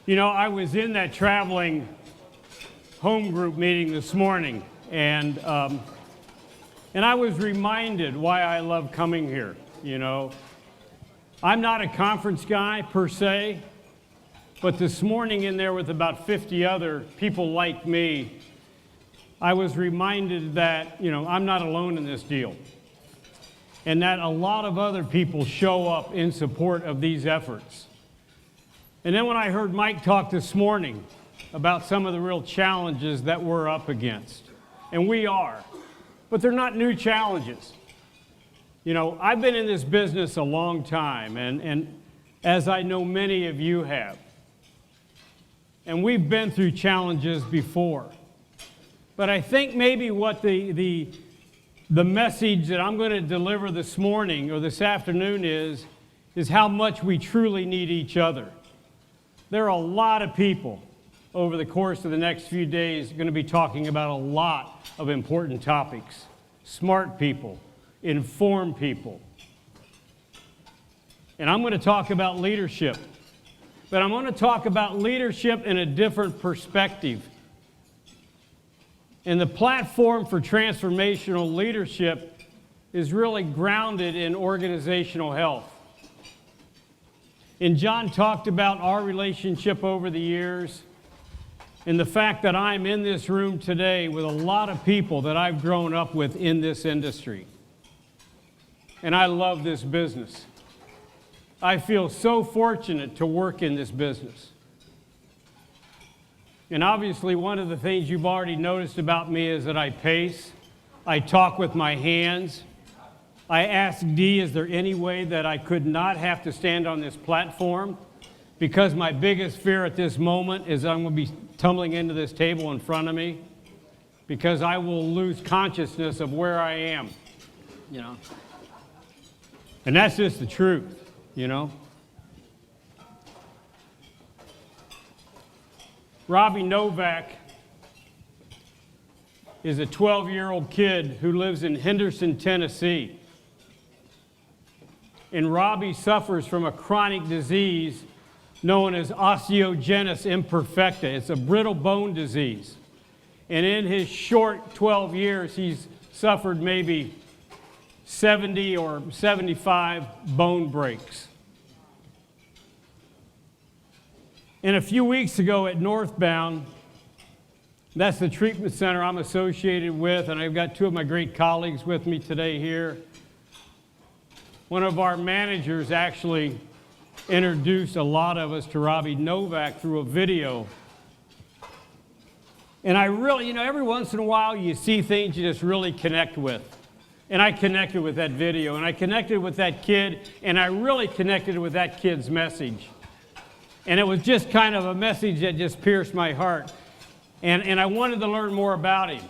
You know, I was in that traveling home group meeting this morning, and I was reminded why I love coming here. You know, I'm not a conference guy per se, but this morning in there with about 50 other people like me, I was reminded that, you know, I'm not alone in this deal, and that a lot of other people show up in support of these efforts. And then when I heard Mike talk this morning about some of the real challenges that we're up against, and we are, but they're not new challenges. You know, I've been in this business a long time, and as I know many of you have, and we've been through challenges before. But I think maybe what the message that I'm going to deliver this morning or this afternoon is how much we truly need each other. There are a lot of people over the course of the next few days going to be talking about a lot of important topics. Smart people, informed people. And I'm going to talk about leadership. But I'm going to talk about leadership in a different perspective. And the platform for transformational leadership is really grounded in organizational health. And John talked about our relationship over the years and the fact that I'm in this room today with a lot of people that I've grown up with in this industry. And I love this business. I feel so fortunate to work in this business. And obviously, one of the things you've already noticed about me is that I pace. I talk with my hands. I asked Dee, is there any way that I could not have to stand on this platform? Because my biggest fear at this moment is I'm going to be tumbling into this table in front of me because I will lose consciousness of where I am, you know. And that's just the truth, you know. Robbie Novak is a 12-year-old kid who lives in Henderson, Tennessee. And Robbie suffers from a chronic disease known as osteogenesis imperfecta. It's a brittle bone disease. And in his short 12 years, he's suffered maybe 70 or 75 bone breaks. And a few weeks ago at Northbound, that's the treatment center I'm associated with, and I've got two of my great colleagues with me today here. One of our managers actually introduced a lot of us to Robbie Novak through a video. And I really, you know, every once in a while you see things you just really connect with. And I connected with that video, and I connected with that kid, and I really connected with that kid's message. And it was just kind of a message that just pierced my heart. And I wanted to learn more about him.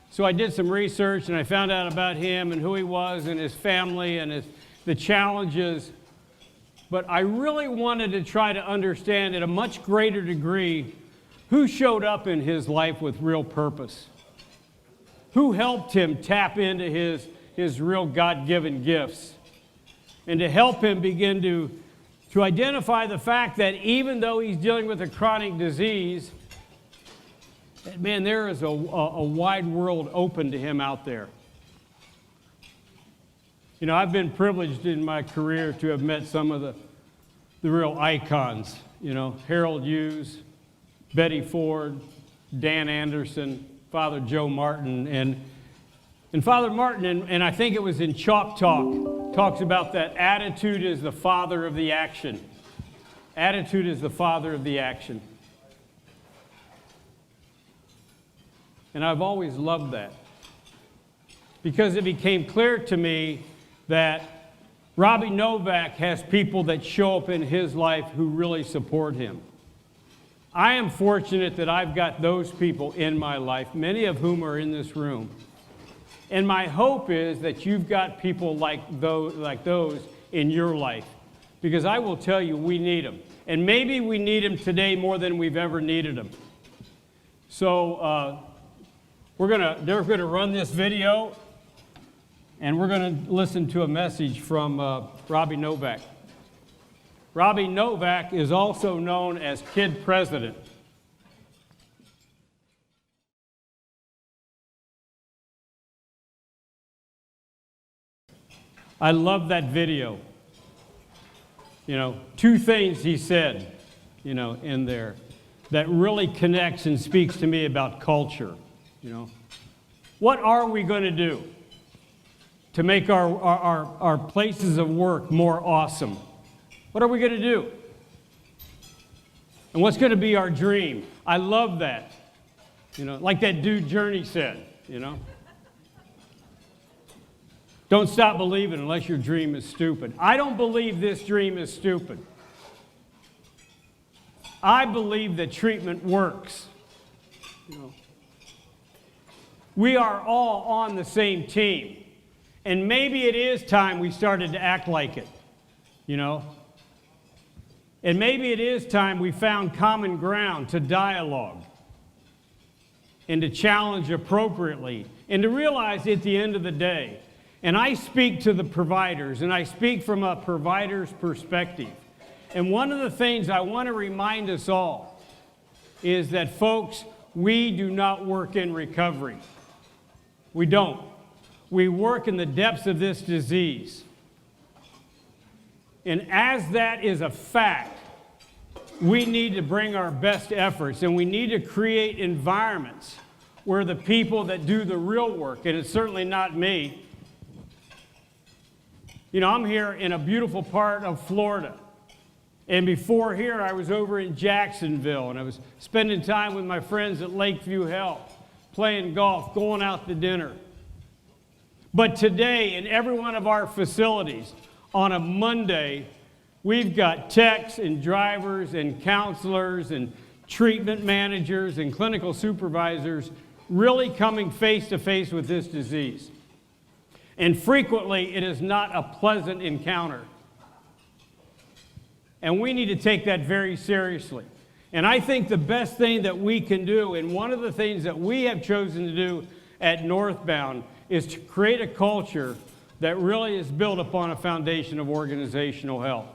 So I did some research, and I found out about him and who he was and his family and the challenges. But I really wanted to try to understand at a much greater degree who showed up in his life with real purpose. Who helped him tap into his real God-given gifts. And to help him begin to identify the fact that even though he's dealing with a chronic disease, that, man, there is a wide world open to him out there. You know, I've been privileged in my career to have met some of the real icons. You know, Harold Hughes, Betty Ford, Dan Anderson, Father Joe Martin. And Father Martin, and I think it was in Chalk Talk, talks about that attitude is the father of the action. Attitude is the father of the action. And I've always loved that because it became clear to me that Robbie Novak has people that show up in his life who really support him. I am fortunate that I've got those people in my life, many of whom are in this room. And my hope is that you've got people like those in your life, because I will tell you, we need them. And maybe we need them today more than we've ever needed them. So they're gonna run this video, and we're gonna listen to a message from Robbie Novak. Robbie Novak is also known as Kid President. I love that video. You know, two things he said, you know, in there that really connects and speaks to me about culture, you know. What are we going to do to make our places of work more awesome? What are we going to do? And what's going to be our dream? I love that. You know, like that dude Journey said, you know. Don't stop believing unless your dream is stupid. I don't believe this dream is stupid. I believe that treatment works. You know. We are all on the same team. And maybe it is time we started to act like it, you know. And maybe it is time we found common ground to dialogue and to challenge appropriately and to realize at the end of the day, and I speak to the providers, and I speak from a provider's perspective. And one of the things I want to remind us all is that, folks, we do not work in recovery. We don't. We work in the depths of this disease. And as that is a fact, we need to bring our best efforts, and we need to create environments where the people that do the real work, and it's certainly not me. You know, I'm here in a beautiful part of Florida. And before here, I was over in Jacksonville, and I was spending time with my friends at Lakeview Health, playing golf, going out to dinner. But today, in every one of our facilities, on a Monday, we've got techs and drivers and counselors and treatment managers and clinical supervisors really coming face to face with this disease. And frequently, it is not a pleasant encounter. And we need to take that very seriously. And I think the best thing that we can do, and one of the things that we have chosen to do at Northbound, is to create a culture that really is built upon a foundation of organizational health.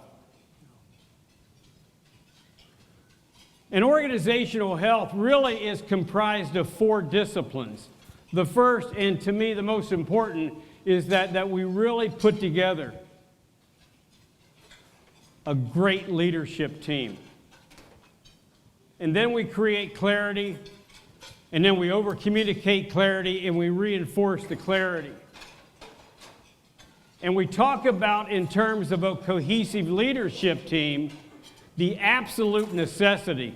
And organizational health really is comprised of 4 disciplines. The first, and to me the most important, is that we really put together a great leadership team. And then we create clarity, and then we over-communicate clarity, and we reinforce the clarity. And we talk about, in terms of a cohesive leadership team, the absolute necessity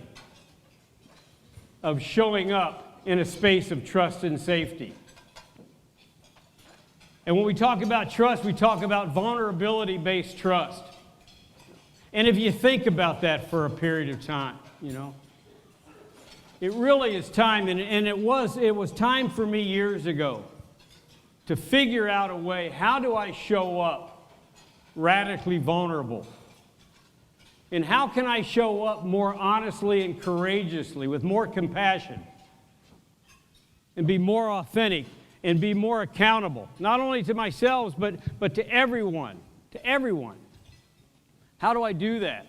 of showing up in a space of trust and safety. And when we talk about trust, we talk about vulnerability-based trust. And if you think about that for a period of time, you know, it really is time, and it was time for me years ago to figure out a way, how do I show up radically vulnerable? And how can I show up more honestly and courageously, with more compassion, and be more authentic, and be more accountable, not only to myself, but to everyone, How do I do that?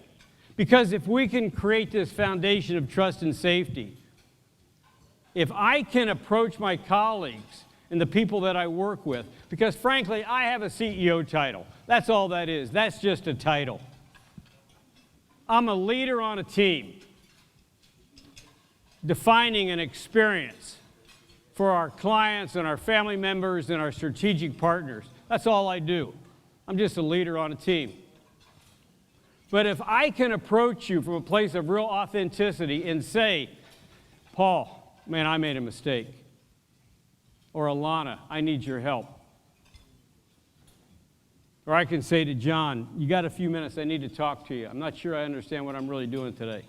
Because if we can create this foundation of trust and safety, if I can approach my colleagues and the people that I work with, because frankly, I have a CEO title. That's all that is. That's just a title. I'm a leader on a team, defining an experience for our clients and our family members and our strategic partners. That's all I do. I'm just a leader on a team. But if I can approach you from a place of real authenticity and say, Paul, man, I made a mistake. Or Alana, I need your help. Or I can say to John, you got a few minutes, I need to talk to you. I'm not sure I understand what I'm really doing today.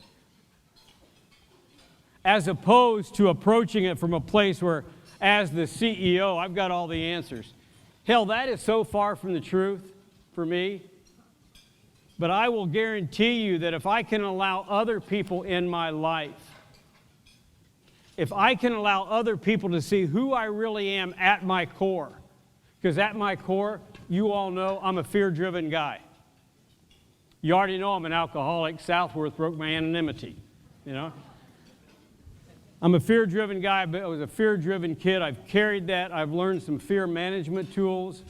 As opposed to approaching it from a place where, as the CEO, I've got all the answers. Hell, that is so far from the truth for me. But I will guarantee you that if I can allow other people in my life, if I can allow other people to see who I really am at my core, because at my core, you all know I'm a fear-driven guy. You already know I'm an alcoholic. Southworth broke my anonymity, you know. I'm a fear-driven guy, but I was a fear-driven kid. I've carried that. I've learned some fear management tools,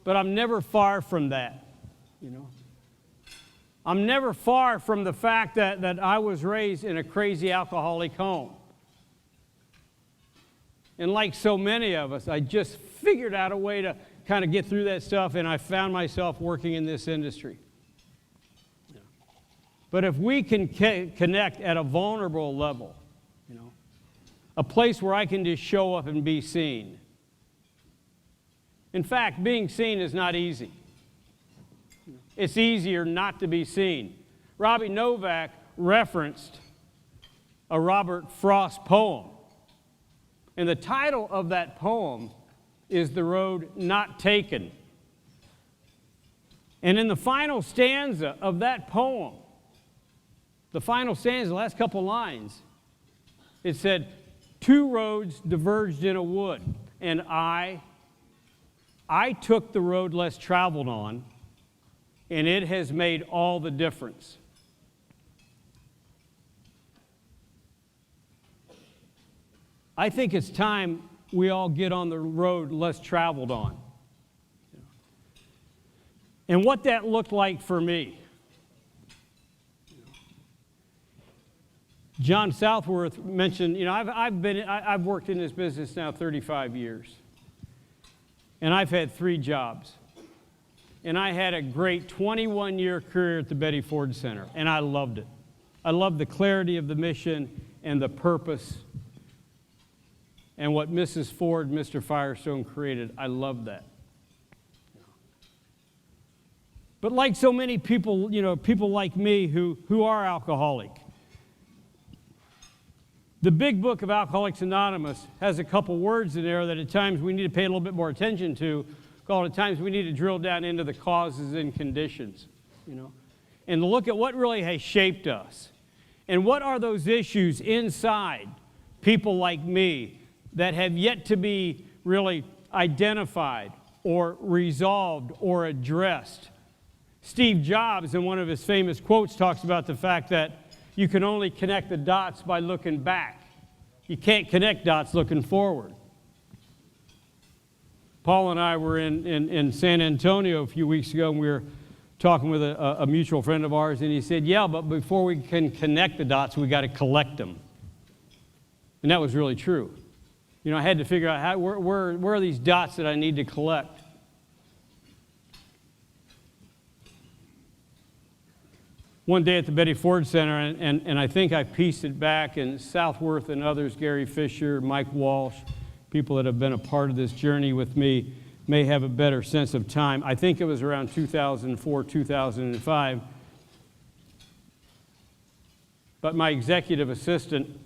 but I'm never far from that, you know. I'm never far from the fact that I was raised in a crazy alcoholic home. And like so many of us, I just figured out a way to kind of get through that stuff, and I found myself working in this industry. But if we can connect at a vulnerable level, you know, a place where I can just show up and be seen. In fact, being seen is not easy. It's easier not to be seen. Robbie Novak referenced a Robert Frost poem. And the title of that poem is The Road Not Taken. And in the final stanza of that poem, the final stanza, the last couple lines, it said, "Two roads diverged in a wood, and I took the road less traveled on, and it has made all the difference." I think it's time we all get on the road less traveled on. And what that looked like for me. John Southworth mentioned, you know, I've worked in this business now 35 years. And I've had 3 jobs. And I had a great 21-year career at the Betty Ford Center, and I loved it. I loved the clarity of the mission and the purpose and what Mrs. Ford, Mr. Firestone created. I loved that. But like so many people, you know, people like me who are alcoholic, the big book of Alcoholics Anonymous has a couple words in there that at times we need to pay a little bit more attention to, called at times we need to drill down into the causes and conditions, you know, and look at what really has shaped us. And what are those issues inside people like me that have yet to be really identified or resolved or addressed? Steve Jobs, in one of his famous quotes, talks about the fact that you can only connect the dots by looking back. You can't connect dots looking forward. Paul and I were in San Antonio a few weeks ago, and we were talking with a mutual friend of ours, and he said, yeah, but before we can connect the dots, we got to collect them. And that was really true. You know, I had to figure out where are these dots that I need to collect. One day at the Betty Ford Center, and I think I pieced it back, and Southworth and others, Gary Fisher, Mike Walsh, people that have been a part of this journey with me may have a better sense of time. I think it was around 2004, 2005. But my executive assistant,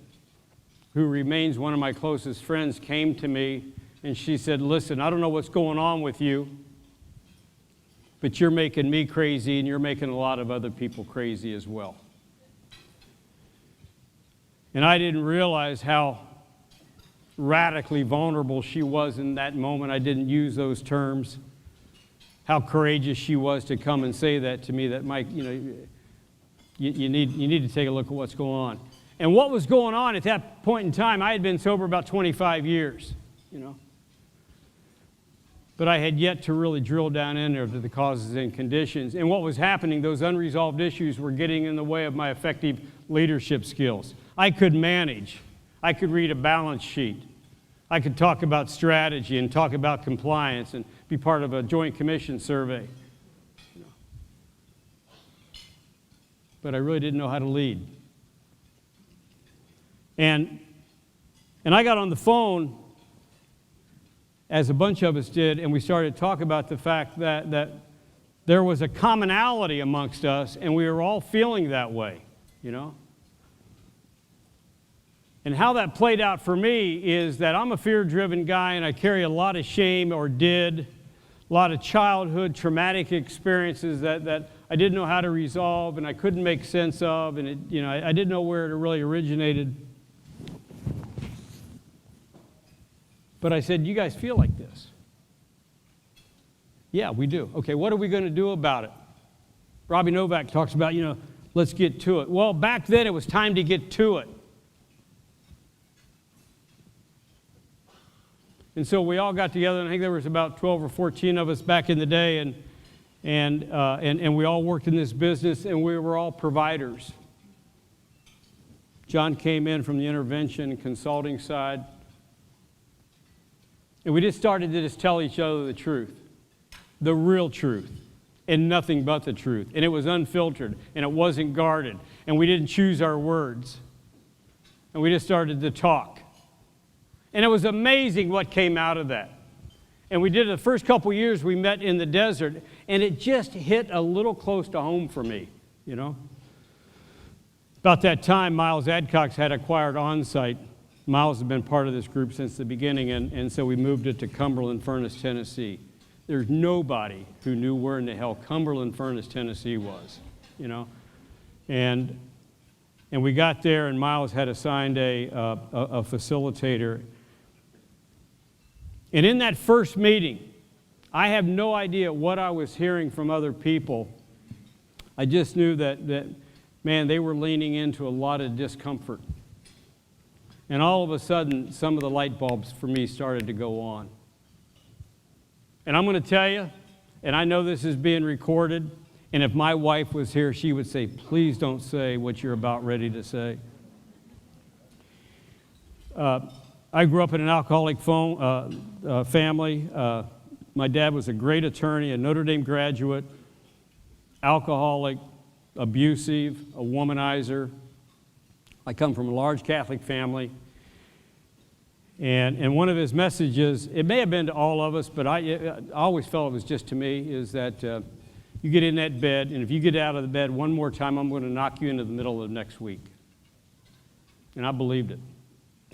who remains one of my closest friends, came to me, and she said, listen, I don't know what's going on with you, but you're making me crazy, and you're making a lot of other people crazy as well. And I didn't realize how radically vulnerable she was in that moment. I didn't use those terms. How courageous she was to come and say that to me, that Mike, you know, you need to take a look at what's going on. And what was going on at that point in time, I had been sober about 25 years, you know. But I had yet to really drill down in there to the causes and conditions. And what was happening, those unresolved issues were getting in the way of my effective leadership skills. I could manage. I could read a balance sheet. I could talk about strategy and talk about compliance and be part of a joint commission survey. But I really didn't know how to lead. And I got on the phone, as a bunch of us did, and we started to talk about the fact that there was a commonality amongst us, and we were all feeling that way, you know. And how that played out for me is that I'm a fear-driven guy, and I carry a lot of shame, or did, a lot of childhood traumatic experiences that I didn't know how to resolve, and I couldn't make sense of, and I didn't know where it really originated. But I said, you guys feel like this? Yeah, we do. Okay, what are we going to do about it? Robbie Novak talks about, let's get to it. Well, back then it was time to get to it. And so we all got together, and I think there was about 12 or 14 of us back in the day, and we all worked in this business, and we were all providers. John came in from the intervention and consulting side, and we just started to just tell each other the truth, the real truth, and nothing but the truth. And it was unfiltered, and it wasn't guarded, and we didn't choose our words. And we just started to talk. And it was amazing what came out of that. And we did it the first couple years we met in the desert, and it just hit a little close to home for me, About that time, Miles Adcox had acquired On-Site. Miles has been part of this group since the beginning, and so we moved it to Cumberland Furnace, Tennessee. There's nobody who knew where in the hell Cumberland Furnace, Tennessee was, And we got there, and Miles had assigned a facilitator. And in that first meeting, I have no idea what I was hearing from other people. I just knew that man, they were leaning into a lot of discomfort. And all of a sudden, some of the light bulbs for me started to go on. And I'm going to tell you, and I know this is being recorded, and if my wife was here, she would say, please don't say what you're about ready to say. I grew up in an alcoholic family. My dad was a great attorney, a Notre Dame graduate, alcoholic, abusive, a womanizer. I come from a large Catholic family. And one of his messages, it may have been to all of us, but I always felt it was just to me, is that you get in that bed, and if you get out of the bed one more time, I'm going to knock you into the middle of next week. And I believed it.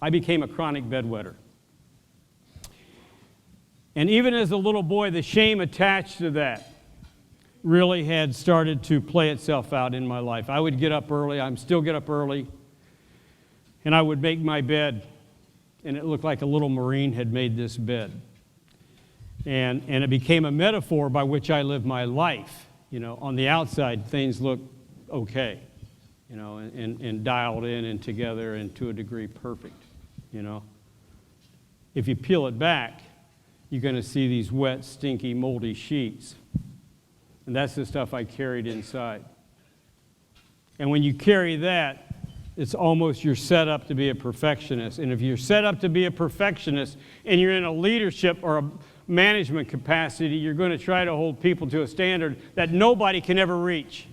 I became a chronic bedwetter. And even as a little boy, the shame attached to that really had started to play itself out in my life. I would get up early. I still get up early. And I would make my bed. And it looked like a little Marine had made this bed. And it became a metaphor by which I lived my life. On the outside, things look okay, and dialed in and together and to a degree perfect, If you peel it back, you're going to see these wet, stinky, moldy sheets. And that's the stuff I carried inside. And when you carry that, it's almost you're set up to be a perfectionist. And if you're set up to be a perfectionist and you're in a leadership or a management capacity, you're going to try to hold people to a standard that nobody can ever reach.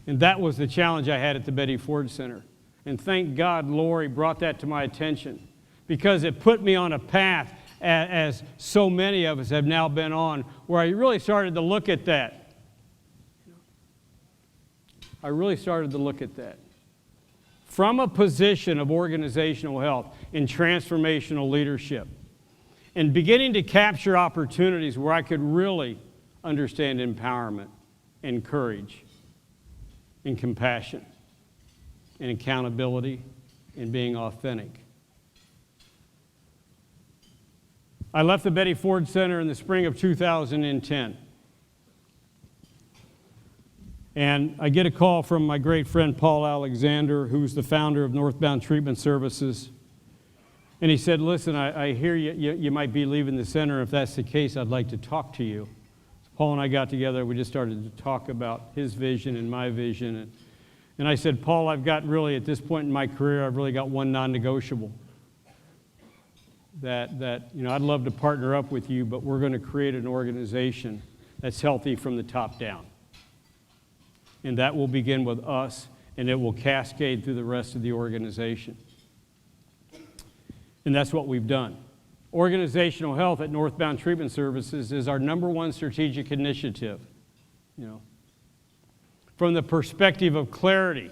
And that was the challenge I had at the Betty Ford Center. And thank God Lori brought that to my attention, because it put me on a path, as so many of us have now been on, where I really started to look at that. I really started to look at that. From a position of organizational health and transformational leadership, and beginning to capture opportunities where I could really understand empowerment and courage and compassion and accountability and being authentic. I left the Betty Ford Center in the spring of 2010. And I get a call from my great friend Paul Alexander, who's the founder of Northbound Treatment Services. And he said, listen, I hear you might be leaving the center. If that's the case, I'd like to talk to you. So Paul and I got together. We just started to talk about his vision and my vision. And I said, Paul, I've got really, at this point in my career, I've really got one non-negotiable. That I'd love to partner up with you, but we're going to create an organization that's healthy from the top down. And that will begin with us, and it will cascade through the rest of the organization. And that's what we've done. Organizational health at Northbound Treatment Services is our #1 strategic initiative. From the perspective of clarity,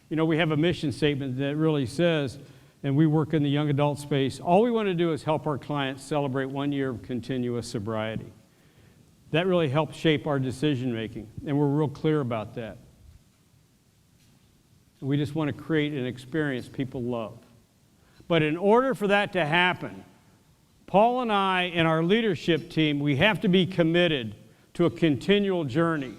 we have a mission statement that really says, and we work in the young adult space, all we want to do is help our clients celebrate 1 year of continuous sobriety. That really helps shape our decision making, and we're real clear about that. We just want to create an experience people love. But in order for that to happen, Paul and I and our leadership team, we have to be committed to a continual journey.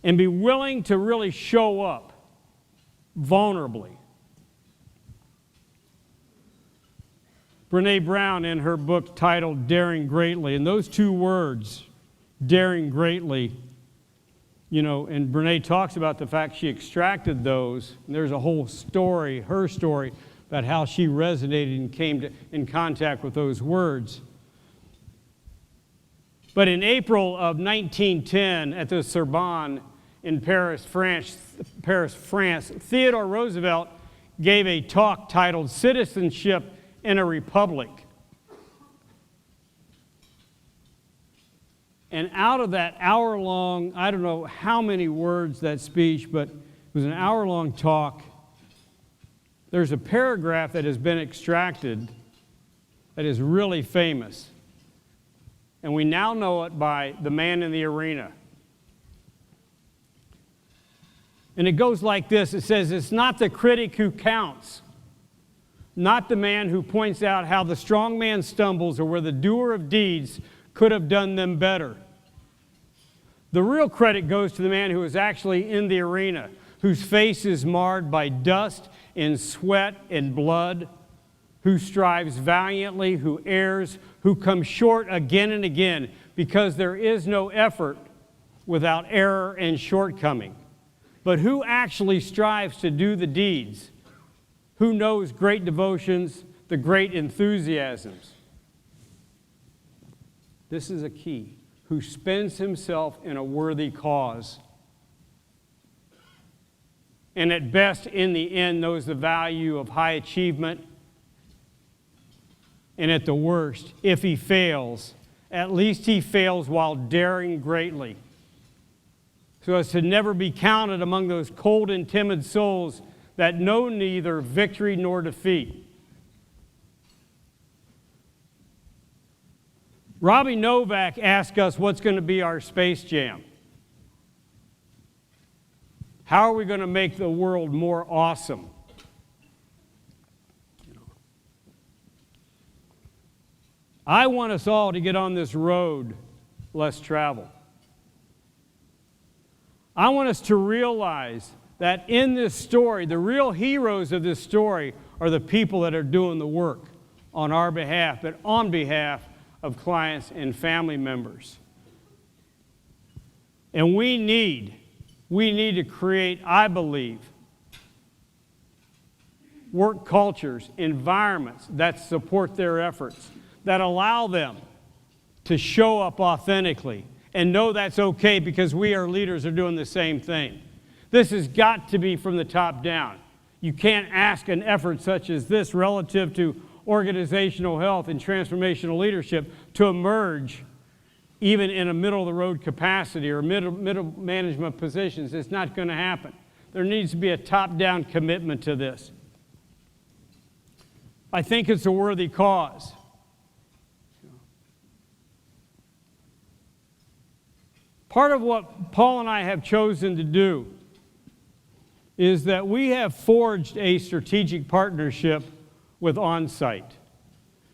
and be willing to really show up vulnerably. Brene Brown, in her book titled Daring Greatly, and those two words, daring greatly, and Brene talks about the fact she extracted those, and there's a whole story, her story, about how she resonated and came in contact with those words. But in April of 1910, at the Sorbonne in Paris, France, Theodore Roosevelt gave a talk titled Citizenship in a Republic. And out of that hour-long, I don't know how many words that speech, but it was an hour-long talk, there's a paragraph that has been extracted that is really famous. And we now know it by the man in the arena. And it goes like this. It says, "It's not the critic who counts, not the man who points out how the strong man stumbles or where the doer of deeds could have done them better. The real credit goes to the man who is actually in the arena, whose face is marred by dust and sweat and blood, who strives valiantly, who errs, who comes short again and again, because there is no effort without error and shortcoming. But who actually strives to do the deeds? Who knows great devotions, the great enthusiasms?" This is a key. Who spends himself in a worthy cause. And at best, in the end, knows the value of high achievement. And at the worst, if he fails, at least he fails while daring greatly, so as to never be counted among those cold and timid souls that know neither victory nor defeat. Robbie Novak asked us what's going to be our Space Jam. How are we going to make the world more awesome? I want us all to get on this road less traveled. I want us to realize that in this story, the real heroes of this story are the people that are doing the work on our behalf, but on behalf of clients and family members. And we need to create, I believe, work cultures, environments that support their efforts, that allow them to show up authentically and know that's okay because we, our leaders, are doing the same thing. This has got to be from the top down. You can't ask an effort such as this relative to organizational health and transformational leadership to emerge even in a middle-of-the-road capacity or middle management positions. It's not going to happen. There needs to be a top-down commitment to this. I think it's a worthy cause. Part of what Paul and I have chosen to do is that we have forged a strategic partnership with Onsite.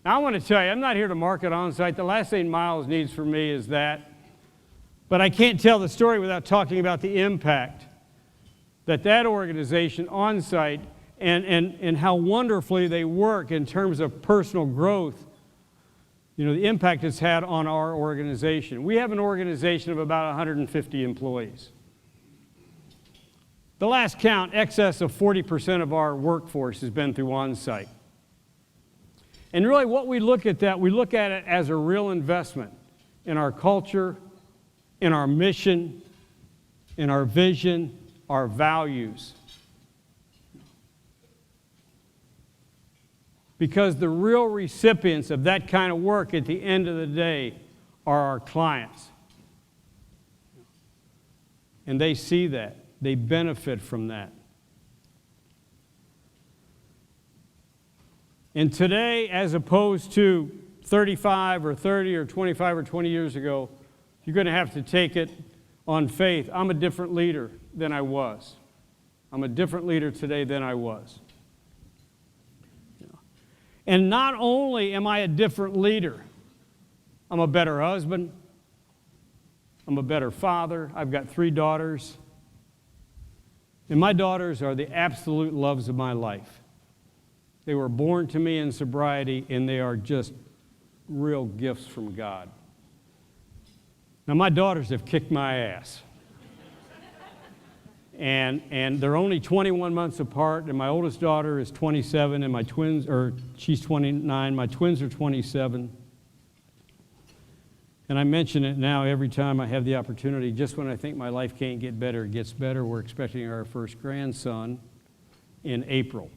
Now, I want to tell you, I'm not here to market Onsite. The last thing Miles needs from me is that. But I can't tell the story without talking about the impact that organization, Onsite, and how wonderfully they work in terms of personal growth, the impact it's had on our organization. We have an organization of about 150 employees. The last count, excess of 40% of our workforce has been through Onsite. And really what we look at it as a real investment in our culture, in our mission, in our vision, our values. Because the real recipients of that kind of work at the end of the day are our clients. And they see that. They benefit from that. And today, as opposed to 35 or 30 or 25 or 20 years ago, you're going to have to take it on faith. I'm a different leader than I was. I'm a different leader today than I was. And not only am I a different leader, I'm a better husband, I'm a better father, I've got 3 daughters, And my daughters are the absolute loves of my life. They were born to me in sobriety, and they are just real gifts from God. Now, my daughters have kicked my ass. And they're only 21 months apart, and my oldest daughter is 27, and my twins, or she's 29, my twins are 27. And I mention it now every time I have the opportunity. Just when I think my life can't get better, it gets better. We're expecting our first grandson in April.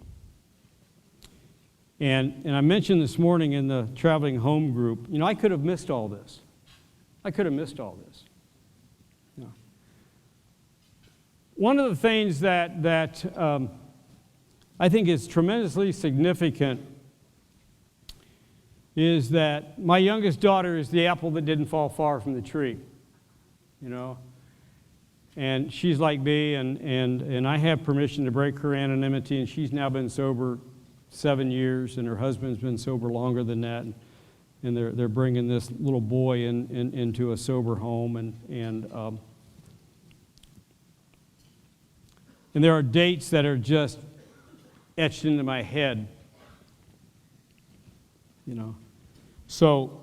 And I mentioned this morning in the traveling home group, I could have missed all this. I could have missed all this. One of the things that I think is tremendously significant is that my youngest daughter is the apple that didn't fall far from the tree, And she's like me, and I have permission to break her anonymity, and she's now been sober 7 years, and her husband's been sober longer than that. And they're bringing this little boy into a sober home, and there are dates that are just etched into my head, So,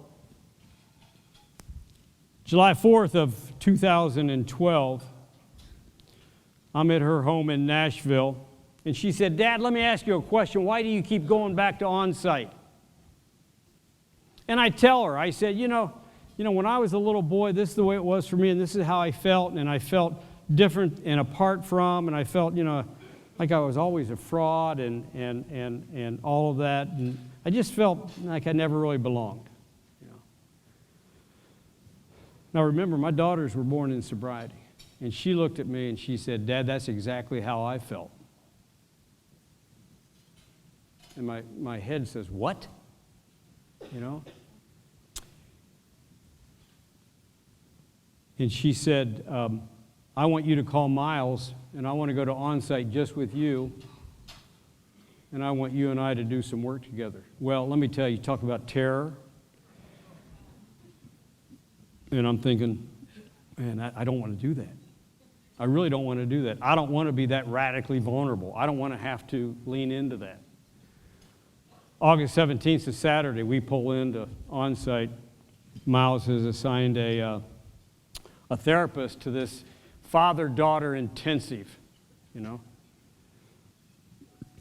July 4th of 2012, I'm at her home in Nashville, and she said, "Dad, let me ask you a question. Why do you keep going back to on-site?" And I tell her, I said, when I was a little boy, this is the way it was for me, and this is how I felt, and I felt different and apart from, and I felt, like I was always a fraud and all of that, and I just felt like I never really belonged. Now remember, my daughters were born in sobriety, and she looked at me and she said, "Dad, that's exactly how I felt." And my head says, "What?" And she said, "I want you to call Miles, and I want to go to on-site just with you, and I want you and I to do some work together." Well, let me tell you, talk about terror. And I'm thinking, man, I don't want to do that. I really don't want to do that. I don't want to be that radically vulnerable. I don't want to have to lean into that. August 17th is Saturday. We pull into on-site. Miles has assigned a therapist to this FatherDaughter Intensive,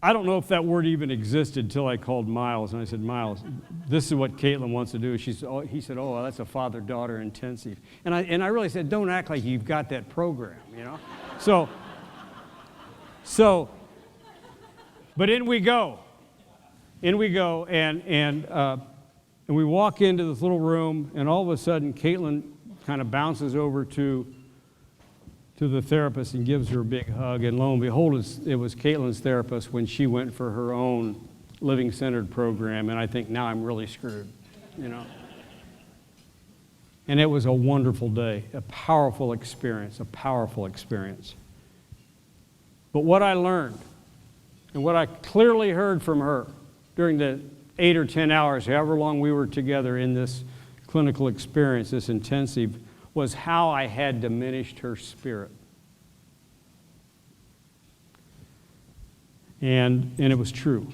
I don't know if that word even existed until I called Miles, and I said, "Miles, this is what Caitlin wants to do." He said, "Oh, well, that's a FatherDaughter Intensive." And I really said, "Don't act like you've got that program, So, but in we go, and we walk into this little room, and all of a sudden, Caitlin kind of bounces over to the therapist and gives her a big hug, and lo and behold, it was Caitlin's therapist when she went for her own living-centered program, and I think now I'm really screwed, And it was a wonderful day, a powerful experience. But what I learned, and what I clearly heard from her during the 8 or 10 hours, however long we were together in this clinical experience, this intensive, was how I had diminished her spirit. And it was true.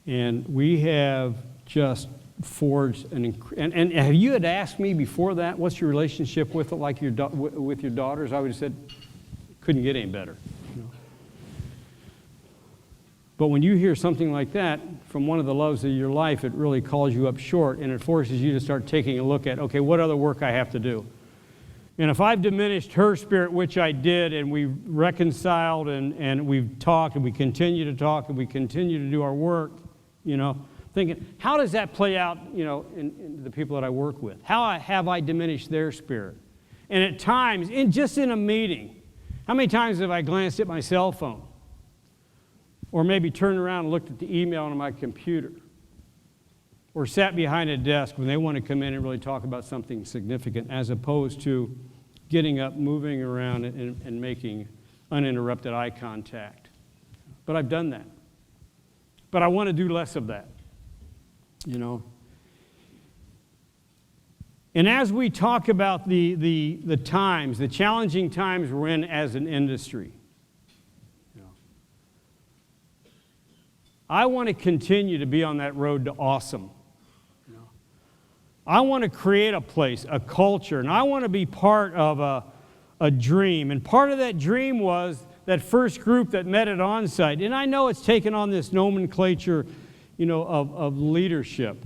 And we have just forged and have you had asked me before that, what's your relationship with it, like with your daughters? I would have said, couldn't get any better. But when you hear something like that from one of the loves of your life, it really calls you up short, and it forces you to start taking a look at, okay, what other work I have to do? And if I've diminished her spirit, which I did, and we've reconciled, and we've talked, and we continue to talk, and we continue to do our work, thinking, how does that play out, in the people that I work with? How have I diminished their spirit? And at times, just in a meeting, how many times have I glanced at my cell phone? Or maybe turned around and looked at the email on my computer. Or sat behind a desk when they want to come in and really talk about something significant, as opposed to getting up, moving around, and making uninterrupted eye contact. But I've done that. But I want to do less of that, And as we talk about the times, the challenging times we're in as an industry, I want to continue to be on that road to awesome. I want to create a place, a culture, and I want to be part of a dream. And part of that dream was that first group that met at onsite. And I know it's taken on this nomenclature, of leadership.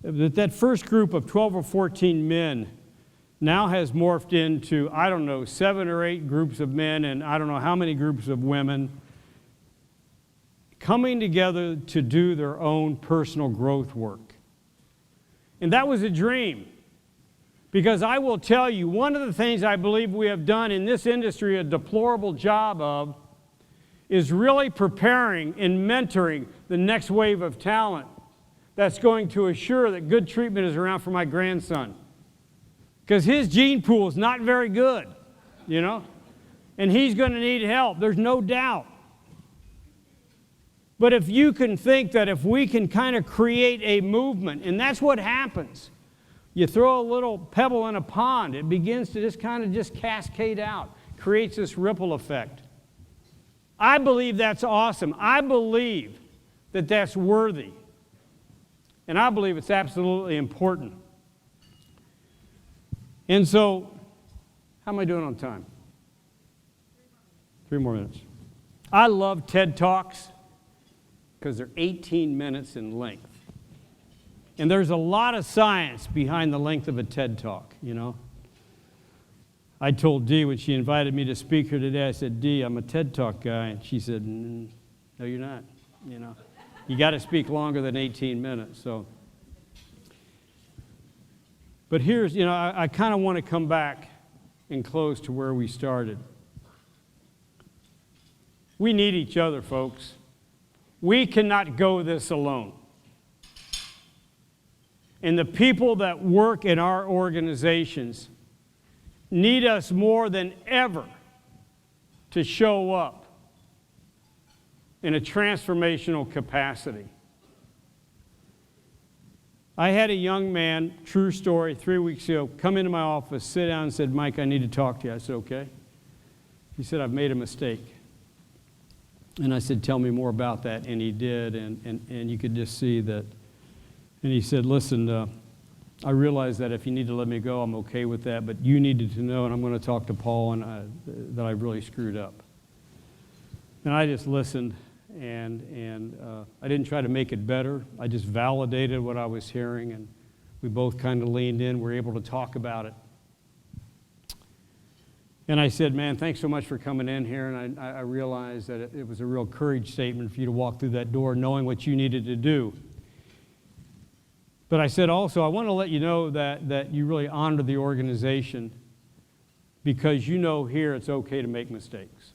That first group of 12 or 14 men now has morphed into, 7 or 8 groups of men and I don't know how many groups of women coming together to do their own personal growth work. And that was a dream. Because I will tell you, one of the things I believe we have done in this industry a deplorable job of is really preparing and mentoring the next wave of talent that's going to assure that good treatment is around for my grandson. Because his gene pool is not very good, and he's going to need help, there's no doubt. But if you can think that if we can kind of create a movement, and that's what happens. You throw a little pebble in a pond, it begins to just cascade out, creates this ripple effect. I believe that's awesome. I believe that that's worthy. And I believe it's absolutely important. And so, how am I doing on time? 3 more minutes. I love TED Talks because they're 18 minutes in length. And there's a lot of science behind the length of a TED Talk, I told Dee when she invited me to speak here today, I said, Dee, I'm a TED Talk guy. And she said, no, you're not, You got to speak longer than 18 minutes, so. But here's, I kind of want to come back and close to where we started. We need each other, folks. We cannot go this alone. And the people that work in our organizations need us more than ever to show up in a transformational capacity. I had a young man, true story, 3 weeks ago, come into my office, sit down and said, Mike, I need to talk to you. I said, okay. He said, I've made a mistake. And I said, tell me more about that. And he did, and you could just see that. And he said, listen, I realize that if you need to let me go, I'm okay with that, but you needed to know, and I'm going to talk to Paul, that I really screwed up. And I just listened, and I didn't try to make it better. I just validated what I was hearing, and we both kind of leaned in. We were able to talk about it. And I said, man, thanks so much for coming in here, and I realized that it was a real courage statement for you to walk through that door knowing what you needed to do. But I said also, I want to let you know that you really honor the organization because here it's okay to make mistakes.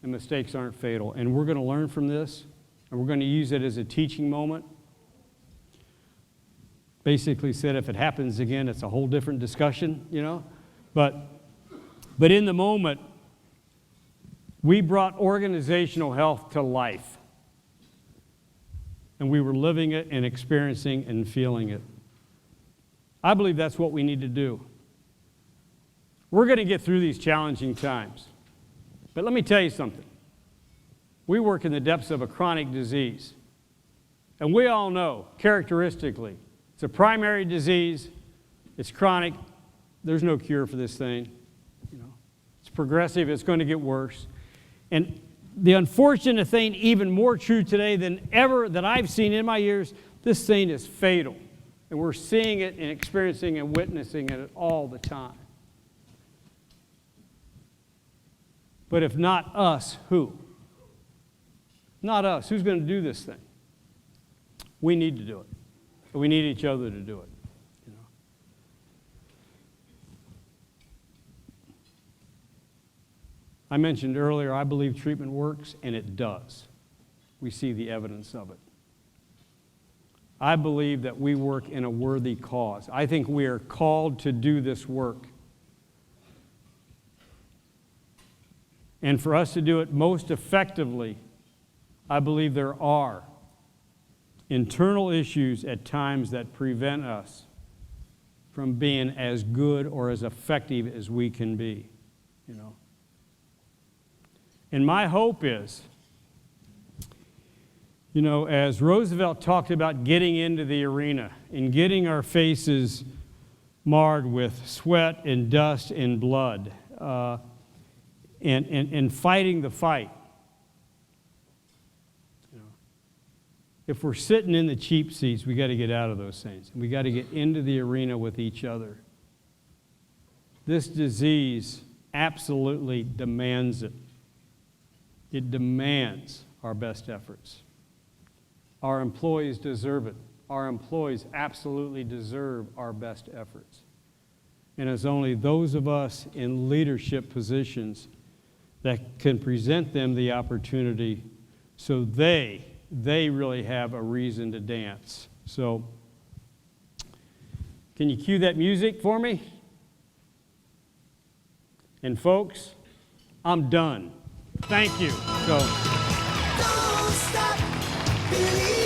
And mistakes aren't fatal. And we're going to learn from this, and we're going to use it as a teaching moment. Basically said if it happens again, it's a whole different discussion, But in the moment, we brought organizational health to life. And we were living it and experiencing and feeling it. I believe that's what we need to do. We're going to get through these challenging times. But let me tell you something. We work in the depths of a chronic disease. And we all know, characteristically, it's a primary disease, it's chronic, there's no cure for this thing. It's progressive, it's going to get worse. And the unfortunate thing, even more true today than ever that I've seen in my years, this thing is fatal. And we're seeing it and experiencing and witnessing it all the time. But if not us, who? Not us. Who's going to do this thing? We need to do it. We need each other to do it. I mentioned earlier, I believe treatment works, and it does. We see the evidence of it. I believe that we work in a worthy cause. I think we are called to do this work. And for us to do it most effectively, I believe there are internal issues at times that prevent us from being as good or as effective as we can be, you know. And my hope is, you know, as Roosevelt talked about getting into the arena and getting our faces marred with sweat and dust and blood, and fighting the fight. You know, if we're sitting in the cheap seats, we got to get out of those things. We got to get into the arena with each other. This disease absolutely demands it. It demands our best efforts. Our employees deserve it. Our employees absolutely deserve our best efforts. And it's only those of us in leadership positions that can present them the opportunity so they really have a reason to dance. So, can you cue that music for me? And folks, I'm done. Thank you. So. Don't stop believing.